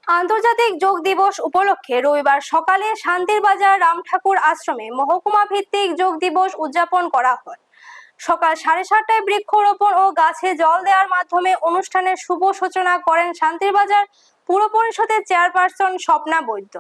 আন্তর্জাতিক যোগ দিবস উপলক্ষে রবিবার সকালে শান্তির বাজার রামঠাকুর আশ্রমে মহকুমা ভিত্তিক যোগ দিবস উদযাপন করা হয়। সকাল 7:30টায় বৃক্ষরোপণ ও গাছে জল দেওয়ার মাধ্যমে অনুষ্ঠানের শুভ সূচনা করেন শান্তির বাজার পুর পরিষদের চেয়ারপারসন স্বপ্না বৈদ্য।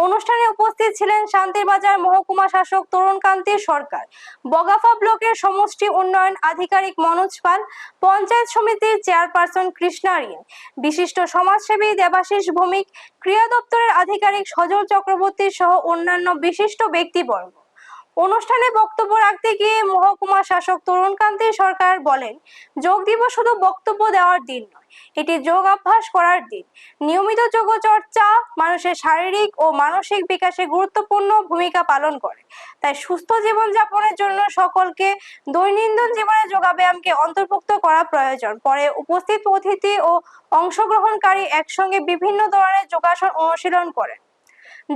অনুষ্ঠানে উপস্থিত ছিলেন শান্তির বাজার মহকুমা শাসক তরুণকান্তি সরকার, বগাফা ব্লকের সমষ্টি উন্নয়ন আধিকারিক মনোজ পাল, পঞ্চায়েত সমিতির চেয়ারপারসন কৃষ্ণা রিন, বিশিষ্ট সমাজসেবী দেবাশিস ভৌমিক, ক্রীড়া দপ্তরের আধিকারিক সজল চক্রবর্তী সহ অন্যান্য বিশিষ্ট ব্যক্তিবর্গ। অনুষ্ঠানে বক্তব্য রাখতে গিয়ে মহকুমা শাসক তরুণকান্তি সরকার বলেন, যোগ দিবস শুধু বক্তব্য দেওয়ার দিন নয়, এটি যোগ অভ্যাস করার দিন। নিয়মিত যোগ চর্চা মানুষের শারীরিক ও মানসিক বিকাশে গুরুত্বপূর্ণ ভূমিকা পালন করে। তাই সুস্থ জীবনযাপনের জন্য সকলকে দৈনন্দিন জীবনে যোগাব্যায়ামকে অন্তর্ভুক্ত করা প্রয়োজন। পরে উপস্থিত অতিথি ও অংশগ্রহণকারী একসঙ্গে বিভিন্ন ধরনের যোগাসন অনুশীলন করেন।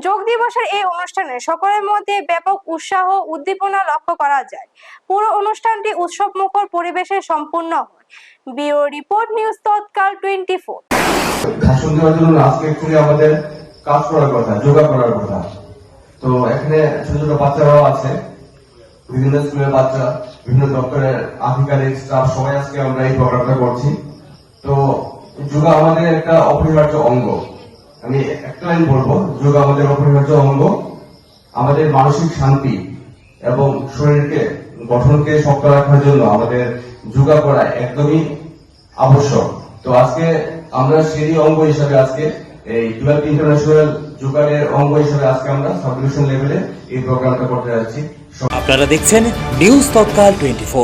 যোগ দিবসের এই অনুষ্ঠানে সকলের মধ্যে ব্যাপক উৎসাহ উদ্দীপনা লক্ষ্য করা যায়। পুরো অনুষ্ঠানটি উৎসবমুখর পরিবেশে সম্পূর্ণ হয়। ব্যুরো রিপোর্ট, নিউজ তৎকাল 24। ভাষণ দেওয়ার জন্য আজকে একচুয়ালি আমাদের কাজ করার কথা, যোগা করার কথা। তো এখানে ছোট ছোট বাচ্চারাও আছে, বিভিন্ন স্কুলের বাচ্চা, বিভিন্ন দপ্তরের আধিকারিক স্টাফ, সবাই আজকে আমরা এই প্রোগ্রামটা করছি। তো যোগা আমাদের একটা অপরিহার্য অঙ্গ। আমি একটা লাইন বলবো, যোগা আমাদের অপরিহার্য অঙ্গ। আমাদের মানসিক শান্তি এবং শরীরকে গঠনকে শক্ত রাখার জন্য আমাদের যোগা করা একদমই আবশ্যক। তো আজকে আমরা সেই অঙ্গ হিসাবে আজকে এই 12 ইন্টারন্যাশনাল যোগার অঙ্গ হিসাবে আজকে আমরা সাব ডিভিশন লেভেলে এই প্রোগ্রামটা করতে যাচ্ছি। আপনারা দেখছেন নিউজ তৎকাল 24।